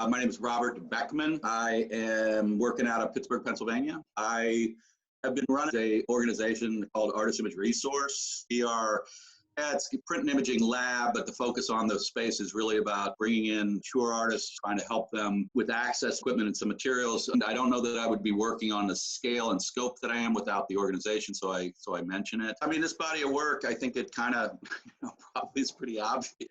My name is Robert Beckman. I am working out of Pittsburg, Pennsylvania. I have been running an organization called Artist Image Resource. It's a print and imaging lab, but the focus on the space is really about bringing in mature artists, trying to help them with access, equipment, and some materials. And I don't know that I would be working on the scale and scope that I am without the organization, so I mention it. I mean, this body of work, I think it kind of, probably is pretty obvious.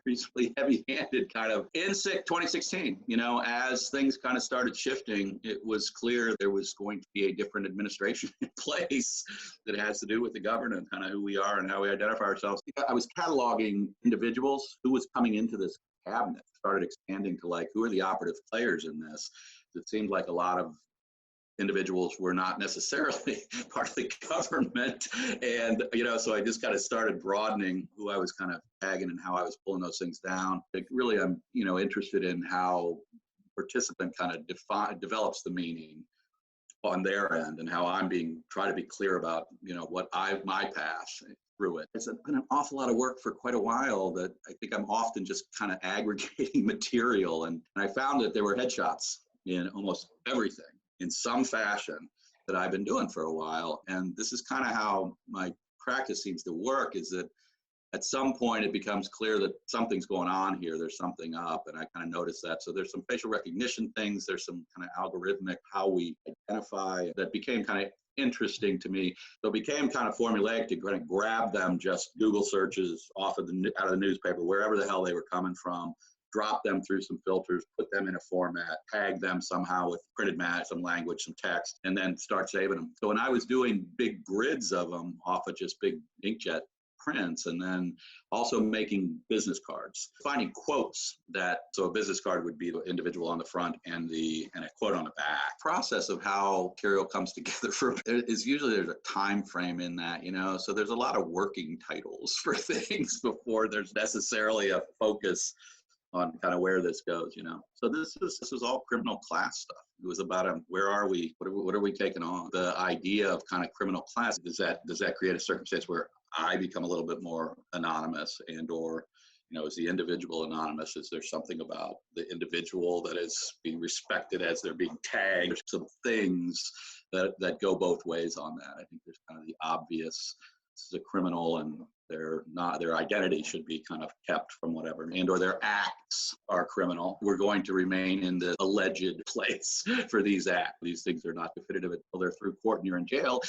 Reasonably heavy-handed kind of. In 2016, as things kind of started shifting, it was clear there was going to be a different administration in place that has to do with the government, kind of who we are and how we identify ourselves. I was cataloging individuals who was coming into this cabinet, started expanding to who are the operative players in this. It seemed like a lot of individuals were not necessarily part of the government. And, so I just kind of started broadening who I was kind of tagging and how I was pulling those things down. Really, I'm, interested in how participant kind of develops the meaning on their end and how I'm try to be clear about, my path through it. It's been an awful lot of work for quite a while that I think I'm often just kind of aggregating material. And I found that there were headshots in almost everything in some fashion that I've been doing for a while. And this is kind of how my practice seems to work, is that at some point it becomes clear that something's going on here, there's something up, and I kind of notice that. So there's some facial recognition things, there's some kind of algorithmic how we identify that became kind of interesting to me. So it became kind of formulaic to kind of grab them, just Google searches out of the newspaper, wherever the hell they were coming from, drop them through some filters, put them in a format, tag them somehow with printed mat, some language, some text, and then start saving them. So when I was doing big grids of them off of just big inkjet prints, and then also making business cards, finding quotes so a business card would be the individual on the front and a quote on the back. Process of how material comes together is usually there's a time frame in that, so there's a lot of working titles for things before there's necessarily a focus on kind of where this goes, So this was all criminal class stuff. It was about where are we? What are we taking on? The idea of kind of criminal class, does that create a circumstance where I become a little bit more anonymous, or is the individual anonymous? Is there something about the individual that is being respected as they're being tagged? There's some things that go both ways on that. I think there's kind of the obvious, this is a criminal and their identity should be kind of kept from whatever, or their acts are criminal. We're going to remain in the alleged place for these acts. These things are not definitive until they're through court and you're in jail.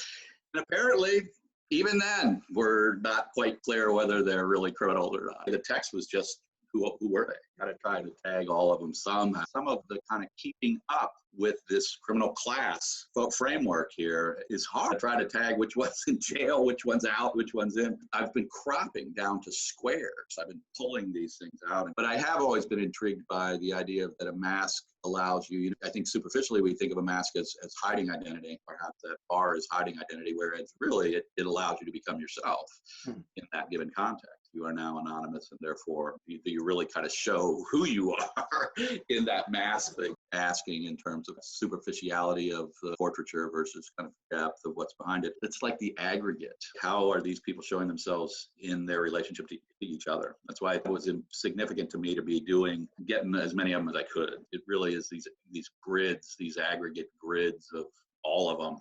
And apparently, even then, we're not quite clear whether they're really criminal or not. The text was just, who were they? Got to try to tag all of them somehow. Some of the kind of keeping up with this criminal class framework here is hard. I try to tag which one's in jail, which one's out, which one's in. I've been cropping down to squares. I've been pulling these things out. But I have always been intrigued by the idea that a mask allows you, I think superficially we think of a mask as hiding identity, perhaps that bar is hiding identity, whereas really it allows you to become yourself in that given context. You are now anonymous, and therefore you really kind of show who you are in that mask thing. Asking in terms of superficiality of the portraiture versus kind of depth of what's behind it. It's like the aggregate. How are these people showing themselves in their relationship to each other? That's why it was significant to me to be getting as many of them as I could. It really is these grids, these aggregate grids of all of them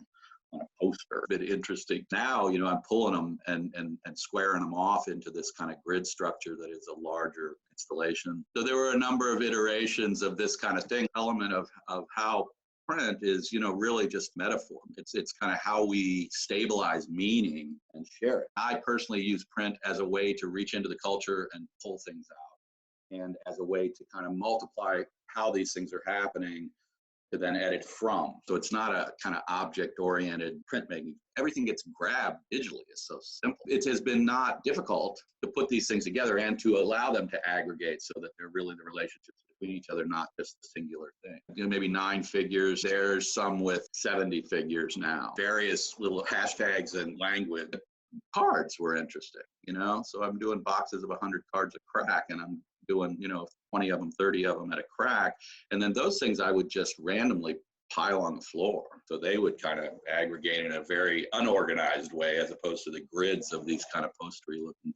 on a poster. A bit interesting. Now, I'm pulling them and squaring them off into this kind of grid structure that is a larger installation. So there were a number of iterations of this kind of thing, element of how print is, really just metaphor. It's kind of how we stabilize meaning and share it. I personally use print as a way to reach into the culture and pull things out, and as a way to kind of multiply how these things are happening to then edit from. So it's not a kind of object-oriented printmaking. Everything gets grabbed digitally. It's so simple. It has been not difficult to put these things together and to allow them to aggregate so that they're really the relationships between each other, not just a singular thing. Maybe 9 figures. There's some with 70 figures now. Various little hashtags and language. Cards were interesting, So I'm doing boxes of 100 cards a crack, and I'm doing, 20 of them, 30 of them at a crack. And then those things I would just randomly pile on the floor. So they would kind of aggregate in a very unorganized way, as opposed to the grids of these kind of postery looking things.